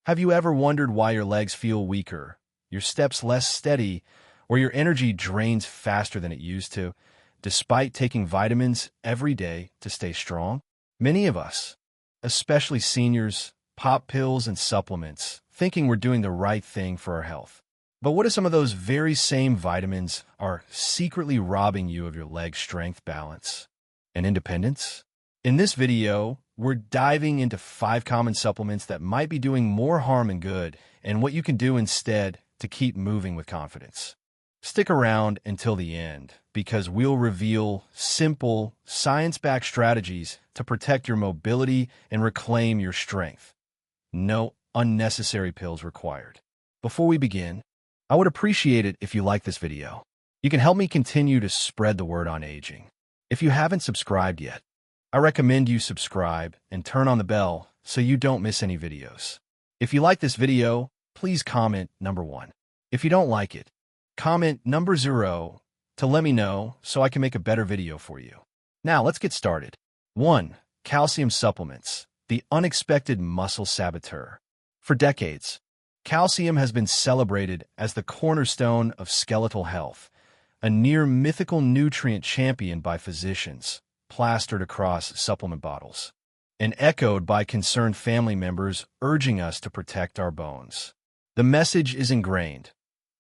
Have you ever wondered why your legs feel weaker, your steps less steady, or your energy drains faster than it used to, despite taking vitamins every day to stay strong? Many of us, especially seniors, pop pills and supplements, thinking we're doing the right thing for our health. But what if some of those very same vitamins are secretly robbing you of your leg strength, balance, and independence? In this video, we're diving into 5 common supplements that might be doing more harm than good, and what you can do instead to keep moving with confidence. Stick around until the end, because we'll reveal simple, science-backed strategies to protect your mobility and reclaim your strength. No unnecessary pills required. Before we begin, I would appreciate it if you like this video. You can help me continue to spread the word on aging. If you haven't subscribed yet, I recommend you subscribe and turn on the bell so you don't miss any videos. If you like this video, please comment number 1. If you don't like it, comment number 0 to let me know so I can make a better video for you. Now let's get started. 1. Calcium supplements, the unexpected muscle saboteur. For decades, calcium has been celebrated as the cornerstone of skeletal health, a near mythical nutrient championed by physicians, plastered across supplement bottles, and echoed by concerned family members urging us to protect our bones. The message is ingrained: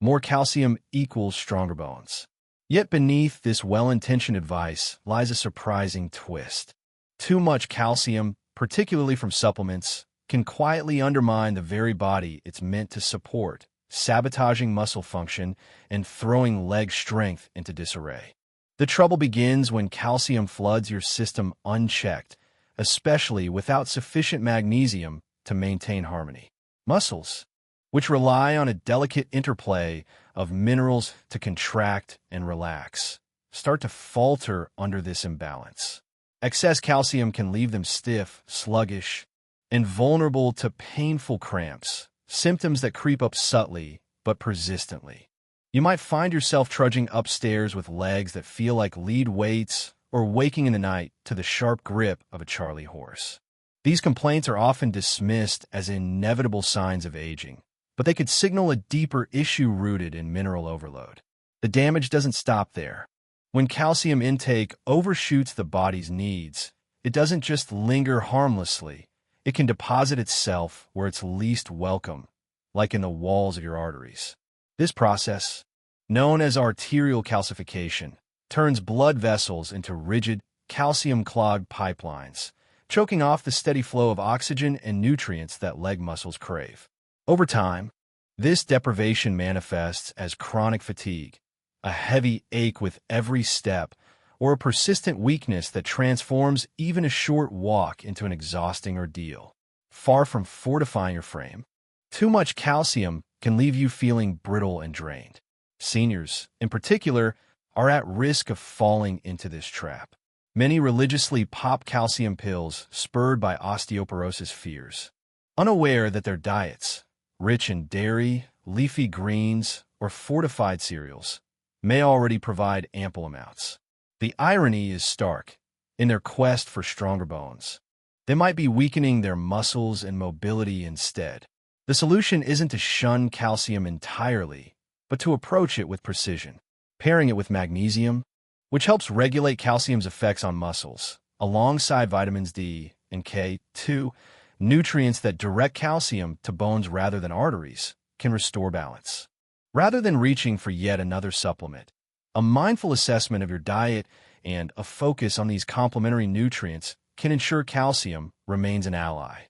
more calcium equals stronger bones. Yet beneath this well-intentioned advice lies a surprising twist. Too much calcium, particularly from supplements, can quietly undermine the very body it's meant to support, sabotaging muscle function and throwing leg strength into disarray. The trouble begins when calcium floods your system unchecked, especially without sufficient magnesium to maintain harmony. Muscles, which rely on a delicate interplay of minerals to contract and relax, start to falter under this imbalance. Excess calcium can leave them stiff, sluggish, and vulnerable to painful cramps, symptoms that creep up subtly but persistently. You might find yourself trudging upstairs with legs that feel like lead weights or waking in the night to the sharp grip of a Charlie horse. These complaints are often dismissed as inevitable signs of aging, but they could signal a deeper issue rooted in mineral overload. The damage doesn't stop there. When calcium intake overshoots the body's needs, it doesn't just linger harmlessly. It can deposit itself where it's least welcome, like in the walls of your arteries. This process, known as arterial calcification, turns blood vessels into rigid, calcium-clogged pipelines, choking off the steady flow of oxygen and nutrients that leg muscles crave. Over time, this deprivation manifests as chronic fatigue, a heavy ache with every step, or a persistent weakness that transforms even a short walk into an exhausting ordeal. Far from fortifying your frame, too much calcium can leave you feeling brittle and drained. Seniors, in particular, are at risk of falling into this trap. Many religiously pop calcium pills spurred by osteoporosis fears, unaware that their diets, rich in dairy, leafy greens, or fortified cereals, may already provide ample amounts. The irony is stark. In their quest for stronger bones, they might be weakening their muscles and mobility instead. The solution isn't to shun calcium entirely, but to approach it with precision, pairing it with magnesium, which helps regulate calcium's effects on muscles, alongside vitamins D and K, 2 nutrients that direct calcium to bones rather than arteries, can restore balance. Rather than reaching for yet another supplement, a mindful assessment of your diet and a focus on these complementary nutrients can ensure calcium remains an ally,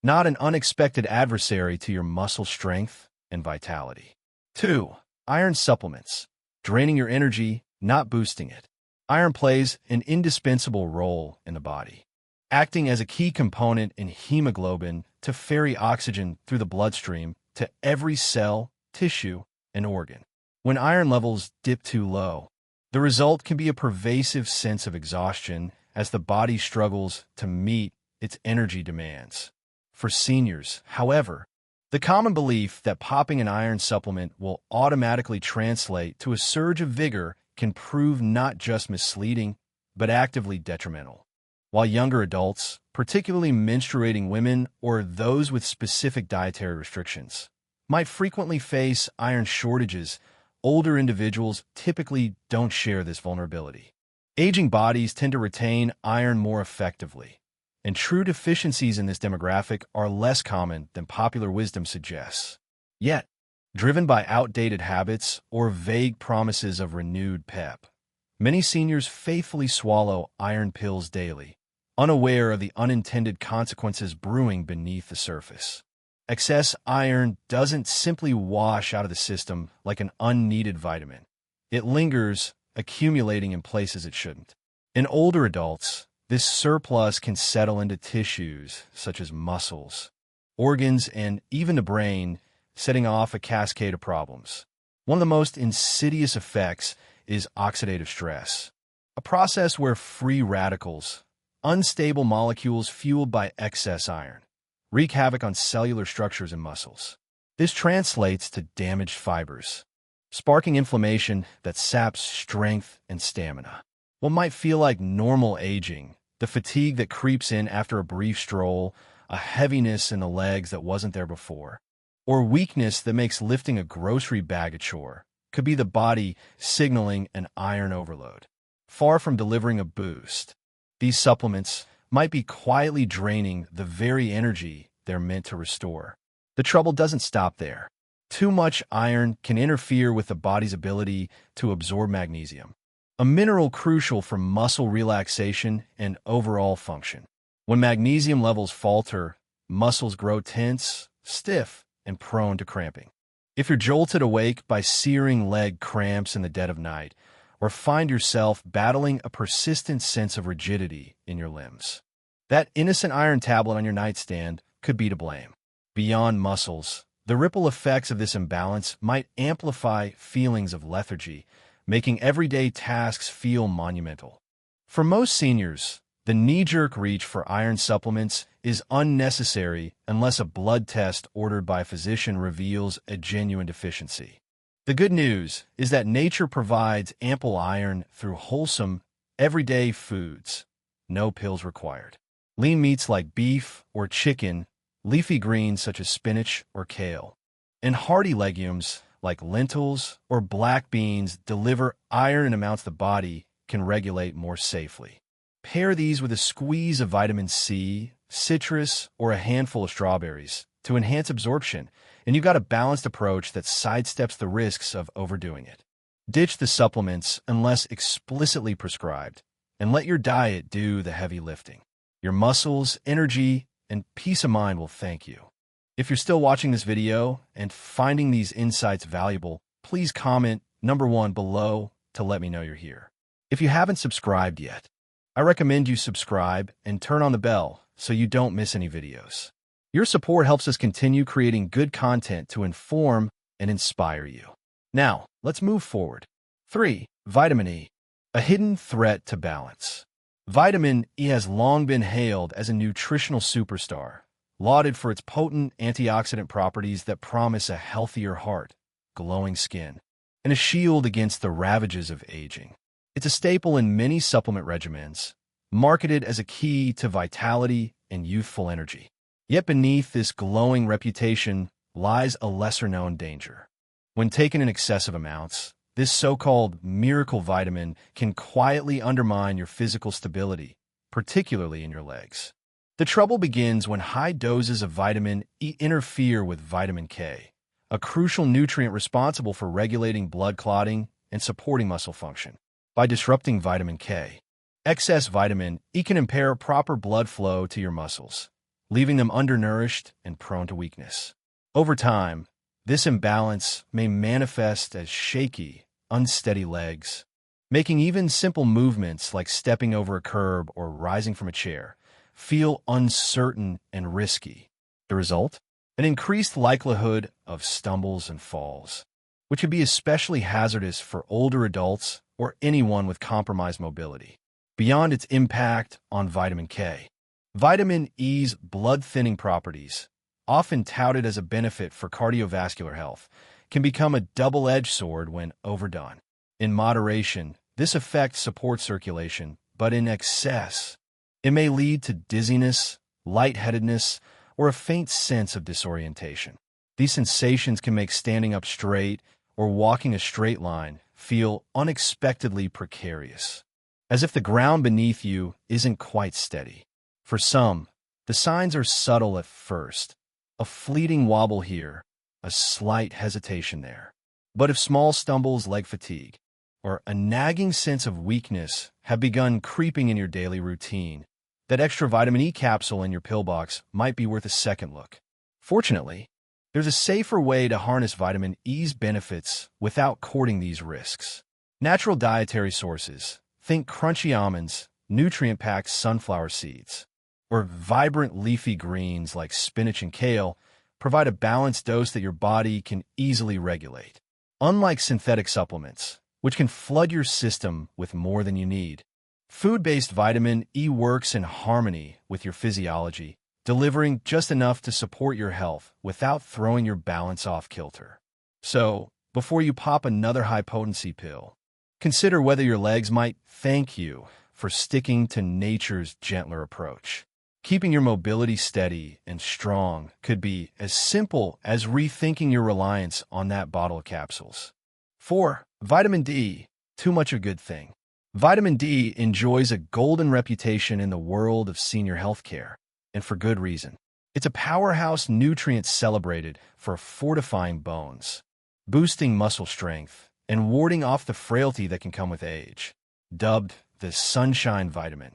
not an unexpected adversary to your muscle strength and vitality. 2. Iron supplements, draining your energy, not boosting it. Iron plays an indispensable role in the body, acting as a key component in hemoglobin to ferry oxygen through the bloodstream to every cell, tissue, and organ. When iron levels dip too low, the result can be a pervasive sense of exhaustion as the body struggles to meet its energy demands. For seniors, however, the common belief that popping an iron supplement will automatically translate to a surge of vigor can prove not just misleading, but actively detrimental. While younger adults, particularly menstruating women or those with specific dietary restrictions, might frequently face iron shortages. Older individuals typically don't share this vulnerability. Aging bodies tend to retain iron more effectively, and true deficiencies in this demographic are less common than popular wisdom suggests. Yet, driven by outdated habits or vague promises of renewed pep, many seniors faithfully swallow iron pills daily, unaware of the unintended consequences brewing beneath the surface. Excess iron doesn't simply wash out of the system like an unneeded vitamin. It lingers, accumulating in places it shouldn't. In older adults, this surplus can settle into tissues such as muscles, organs, and even the brain, setting off a cascade of problems. One of the most insidious effects is oxidative stress, a process where free radicals, unstable molecules fueled by excess iron, wreak havoc on cellular structures and muscles. This translates to damaged fibers, sparking inflammation that saps strength and stamina. What might feel like normal aging, the fatigue that creeps in after a brief stroll, a heaviness in the legs that wasn't there before, or weakness that makes lifting a grocery bag a chore, could be the body signaling an iron overload. Far from delivering a boost, these supplements might be quietly draining the very energy they're meant to restore. The trouble doesn't stop there. Too much iron can interfere with the body's ability to absorb magnesium, a mineral crucial for muscle relaxation and overall function. When magnesium levels falter, muscles grow tense, stiff, and prone to cramping. If you're jolted awake by searing leg cramps in the dead of night, or find yourself battling a persistent sense of rigidity in your limbs, that innocent iron tablet on your nightstand could be to blame. Beyond muscles, the ripple effects of this imbalance might amplify feelings of lethargy, making everyday tasks feel monumental. For most seniors, the knee-jerk reach for iron supplements is unnecessary unless a blood test ordered by a physician reveals a genuine deficiency. The good news is that nature provides ample iron through wholesome, everyday foods. No pills required. Lean meats like beef or chicken, leafy greens such as spinach or kale, and hearty legumes like lentils or black beans deliver iron in amounts the body can regulate more safely. Pair these with a squeeze of vitamin C, citrus, or a handful of strawberries to enhance absorption, and you've got a balanced approach that sidesteps the risks of overdoing it. Ditch the supplements unless explicitly prescribed, and let your diet do the heavy lifting. Your muscles, energy, and peace of mind will thank you. If you're still watching this video and finding these insights valuable, please comment number 1 below to let me know you're here. If you haven't subscribed yet, I recommend you subscribe and turn on the bell so you don't miss any videos. Your support helps us continue creating good content to inform and inspire you. Now, let's move forward. 3. Vitamin E, a hidden threat to balance. Vitamin E has long been hailed as a nutritional superstar, lauded for its potent antioxidant properties that promise a healthier heart, glowing skin, and a shield against the ravages of aging. It's a staple in many supplement regimens, marketed as a key to vitality and youthful energy. Yet beneath this glowing reputation lies a lesser-known danger. When taken in excessive amounts, this so-called miracle vitamin can quietly undermine your physical stability, particularly in your legs. The trouble begins when high doses of vitamin E interfere with vitamin K, a crucial nutrient responsible for regulating blood clotting and supporting muscle function. By disrupting vitamin K, excess vitamin E can impair proper blood flow to your muscles, leaving them undernourished and prone to weakness. Over time, this imbalance may manifest as shaky, unsteady legs, making even simple movements like stepping over a curb or rising from a chair feel uncertain and risky. The result? An increased likelihood of stumbles and falls, which can be especially hazardous for older adults or anyone with compromised mobility. Beyond its impact on vitamin K, vitamin E's blood-thinning properties, often touted as a benefit for cardiovascular health, can become a double-edged sword when overdone. In moderation, this effect supports circulation, but in excess, It may lead to dizziness, lightheadedness, or a faint sense of disorientation. These sensations can make standing up straight or walking a straight line feel unexpectedly precarious, as if the ground beneath you isn't quite steady. For some, the signs are subtle at first, a fleeting wobble here, a slight hesitation there. But if small stumbles like fatigue or a nagging sense of weakness have begun creeping in your daily routine, that extra vitamin E capsule in your pill box might be worth a second look. Fortunately, there's a safer way to harness vitamin E's benefits without courting these risks. Natural dietary sources, think crunchy almonds, nutrient-packed sunflower seeds, or vibrant leafy greens like spinach and kale, provide a balanced dose that your body can easily regulate. Unlike synthetic supplements, which can flood your system with more than you need, food-based vitamin E works in harmony with your physiology, delivering just enough to support your health without throwing your balance off kilter. So, before you pop another high-potency pill, consider whether your legs might thank you for sticking to nature's gentler approach. Keeping your mobility steady and strong could be as simple as rethinking your reliance on that bottle of capsules. 4. Vitamin D. Too much a good thing. Vitamin D enjoys a golden reputation in the world of senior healthcare, and for good reason. It's a powerhouse nutrient celebrated for fortifying bones, boosting muscle strength, and warding off the frailty that can come with age. Dubbed the sunshine vitamin,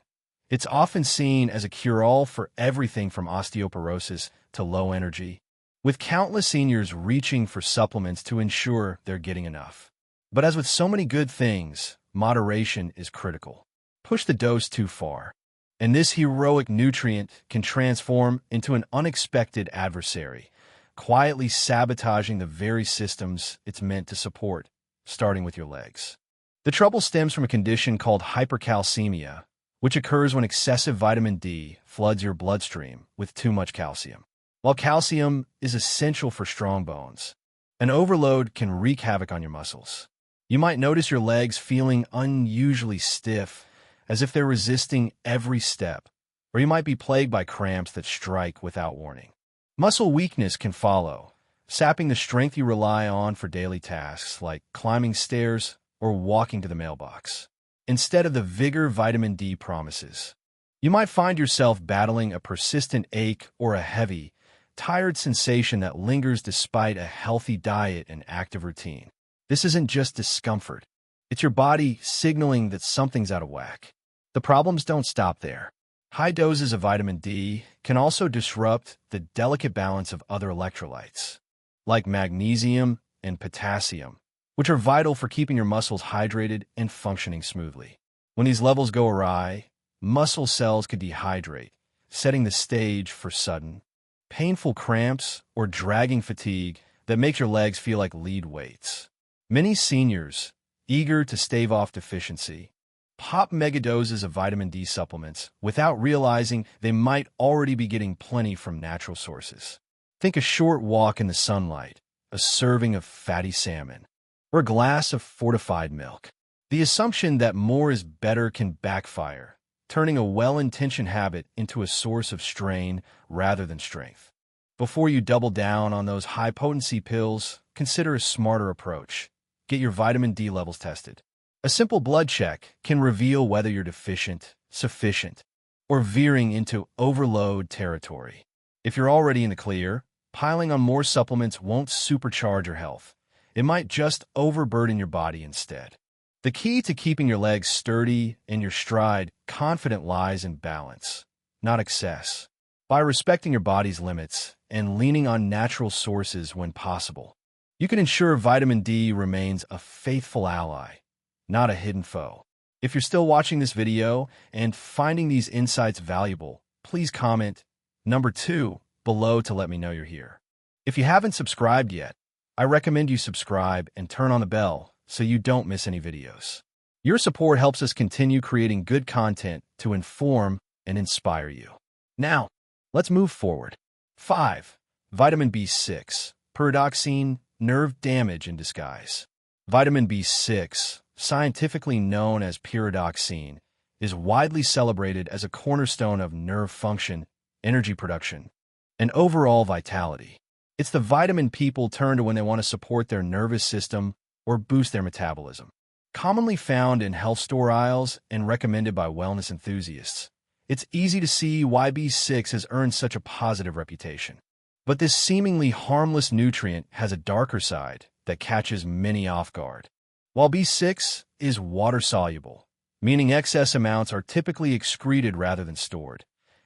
it's often seen as a cure-all for everything from osteoporosis to low energy, with countless seniors reaching for supplements to ensure they're getting enough. But as with so many good things, moderation is critical. Push the dose too far, and this heroic nutrient can transform into an unexpected adversary, quietly sabotaging the very systems it's meant to support, starting with your legs. The trouble stems from a condition called hypercalcemia, which occurs when excessive vitamin D floods your bloodstream with too much calcium. While calcium is essential for strong bones, an overload can wreak havoc on your muscles. You might notice your legs feeling unusually stiff, as if they're resisting every step, or you might be plagued by cramps that strike without warning. Muscle weakness can follow, sapping the strength you rely on for daily tasks like climbing stairs or walking to the mailbox. Instead of the vigor vitamin D promises, you might find yourself battling a persistent ache or a heavy, tired sensation that lingers despite a healthy diet and active routine. This isn't just discomfort. It's your body signaling that something's out of whack. The problems don't stop there. High doses of vitamin D can also disrupt the delicate balance of other electrolytes, like magnesium and potassium, which are vital for keeping your muscles hydrated and functioning smoothly. When these levels go awry, muscle cells could dehydrate, setting the stage for sudden, painful cramps or dragging fatigue that makes your legs feel like lead weights. Many seniors, eager to stave off deficiency, pop megadoses of vitamin D supplements without realizing they might already be getting plenty from natural sources. Think a short walk in the sunlight, a serving of fatty salmon, or a glass of fortified milk. The assumption that more is better can backfire, turning a well-intentioned habit into a source of strain rather than strength. Before you double down on those high-potency pills, consider a smarter approach. Get your vitamin D levels tested. A simple blood check can reveal whether you're deficient, sufficient, or veering into overload territory. If you're already in the clear, piling on more supplements won't supercharge your health. It might just overburden your body instead. The key to keeping your legs sturdy and your stride confident lies in balance, not excess. By respecting your body's limits and leaning on natural sources when possible, you can ensure vitamin D remains a faithful ally, not a hidden foe. If you're still watching this video and finding these insights valuable, please comment number 2 below to let me know you're here. If you haven't subscribed yet, I recommend you subscribe and turn on the bell so you don't miss any videos. Your support helps us continue creating good content to inform and inspire you. Now, let's move forward. 5. Vitamin B6, pyridoxine, nerve damage in disguise. Vitamin B6, scientifically known as pyridoxine, is widely celebrated as a cornerstone of nerve function, energy production, and overall vitality. It's the vitamin people turn to when they want to support their nervous system or boost their metabolism. Commonly found in health store aisles and recommended by wellness enthusiasts, it's easy to see why B6 has earned such a positive reputation. But this seemingly harmless nutrient has a darker side that catches many off guard. While B6 is water-soluble, meaning excess amounts are typically excreted rather than stored,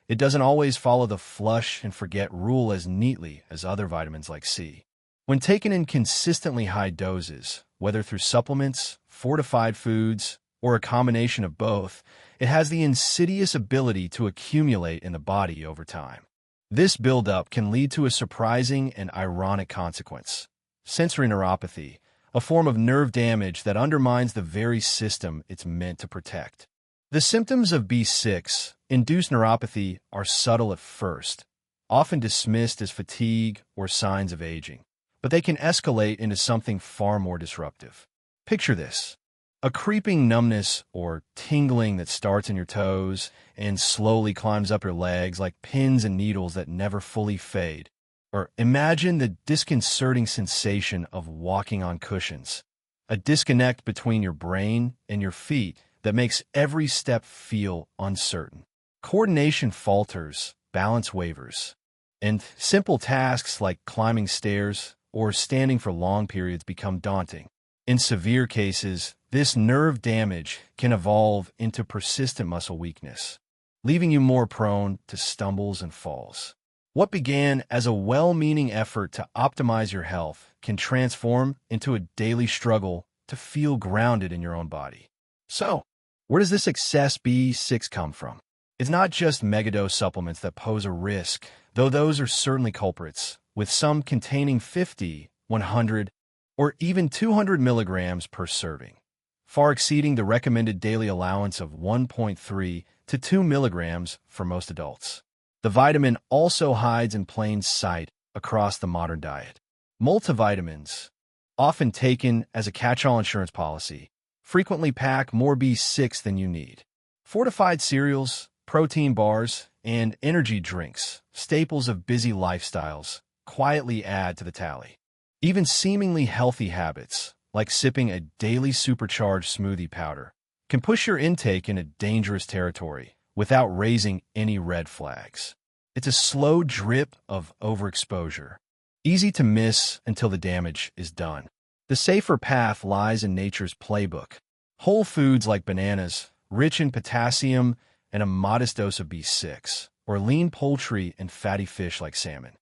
it doesn't always follow the flush-and-forget rule as neatly as other vitamins like C. When taken in consistently high doses, whether through supplements, fortified foods, or a combination of both, it has the insidious ability to accumulate in the body over time. This buildup can lead to a surprising and ironic consequence: sensory neuropathy, a form of nerve damage that undermines the very system it's meant to protect. The symptoms of B6-induced neuropathy are subtle at first, often dismissed as fatigue or signs of aging, but they can escalate into something far more disruptive. Picture this: a creeping numbness or tingling that starts in your toes and slowly climbs up your legs like pins and needles that never fully fade. Or imagine the disconcerting sensation of walking on cushions, a disconnect between your brain and your feet that makes every step feel uncertain. Coordination falters, balance wavers, and simple tasks like climbing stairs or standing for long periods become daunting. In severe cases, this nerve damage can evolve into persistent muscle weakness, leaving you more prone to stumbles and falls. What began as a well-meaning effort to optimize your health can transform into a daily struggle to feel grounded in your own body. So, where does this excess B6 come from? It's not just megadose supplements that pose a risk, though those are certainly culprits, with some containing 50, 100, or even 200 milligrams per serving, far exceeding the recommended daily allowance of 1.3 to 2 milligrams for most adults. The vitamin also hides in plain sight across the modern diet. Multivitamins, often taken as a catch-all insurance policy, frequently pack more B6 than you need. Fortified cereals, protein bars, and energy drinks, staples of busy lifestyles, quietly add to the tally. Even seemingly healthy habits, like sipping a daily supercharged smoothie powder, can push your intake into dangerous territory without raising any red flags. It's a slow drip of overexposure, easy to miss until the damage is done. The safer path lies in nature's playbook. Whole foods like bananas, rich in potassium and a modest dose of B6, or lean poultry and fatty fish like salmon.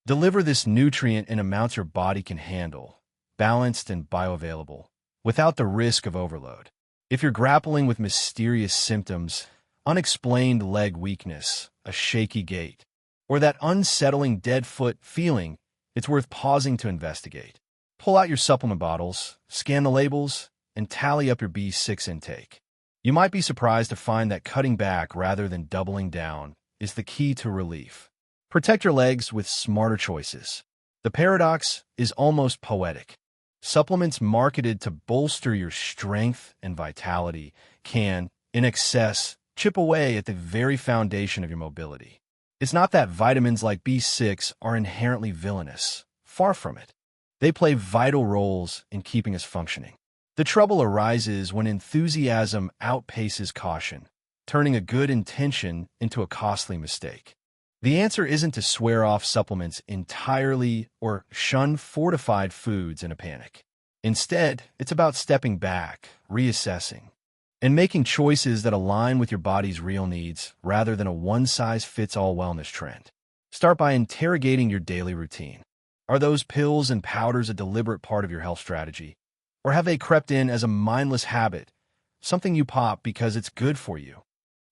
Deliver this nutrient in amounts your body can handle, balanced and bioavailable, without the risk of overload. If you're grappling with mysterious symptoms, unexplained leg weakness, a shaky gait, or that unsettling dead foot feeling, it's worth pausing to investigate. Pull out your supplement bottles, scan the labels, and tally up your B6 intake. You might be surprised to find that cutting back rather than doubling down is the key to relief. Protect your legs with smarter choices. The paradox is almost poetic. Supplements marketed to bolster your strength and vitality can, in excess, chip away at the very foundation of your mobility. It's not that vitamins like B6 are inherently villainous. Far from it. They play vital roles in keeping us functioning. The trouble arises when enthusiasm outpaces caution, turning a good intention into a costly mistake. The answer isn't to swear off supplements entirely or shun fortified foods in a panic. Instead, it's about stepping back, reassessing, and making choices that align with your body's real needs rather than a one-size-fits-all wellness trend. Start by interrogating your daily routine. Are those pills and powders a deliberate part of your health strategy? Or have they crept in as a mindless habit, something you pop because it's good for you?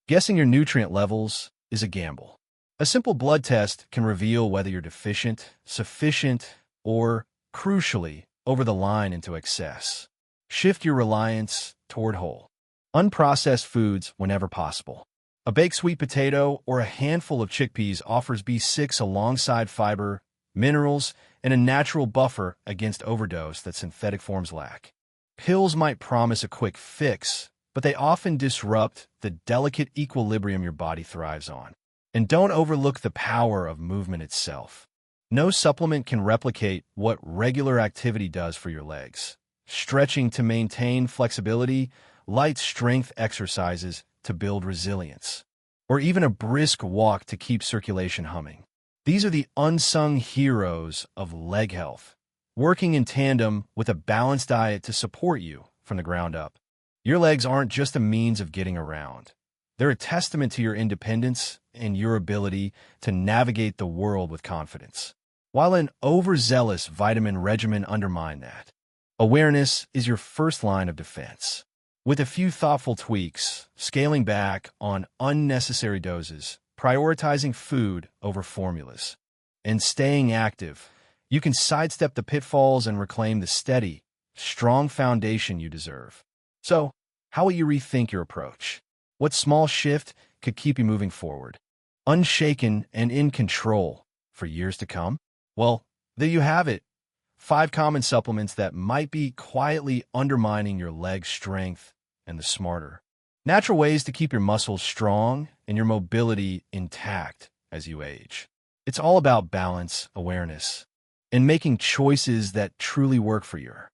Guessing your nutrient levels is a gamble. A simple blood test can reveal whether you're deficient, sufficient, or, crucially, over the line into excess. Shift your reliance toward whole, unprocessed foods whenever possible. A baked sweet potato or a handful of chickpeas offers B6 alongside fiber, minerals, and a natural buffer against overdose that synthetic forms lack. Pills might promise a quick fix, but they often disrupt the delicate equilibrium your body thrives on. And don't overlook the power of movement itself. No supplement can replicate what regular activity does for your legs. Stretching to maintain flexibility, light strength exercises to build resilience, or even a brisk walk to keep circulation humming. These are the unsung heroes of leg health, working in tandem with a balanced diet to support you from the ground up. Your legs aren't just a means of getting around. They're a testament to your independence and your ability to navigate the world with confidence. While an overzealous vitamin regimen undermine that, awareness is your first line of defense. With a few thoughtful tweaks, scaling back on unnecessary doses, prioritizing food over formulas, and staying active, you can sidestep the pitfalls and reclaim the steady, strong foundation you deserve. So, how will you rethink your approach? What small shift could keep you moving forward, unshaken and in control for years to come? Well, there you have it. 5 common supplements that might be quietly undermining your leg strength and the smarter. Natural ways to keep your muscles strong and your mobility intact as you age. It's all about balance, awareness, and making choices that truly work for your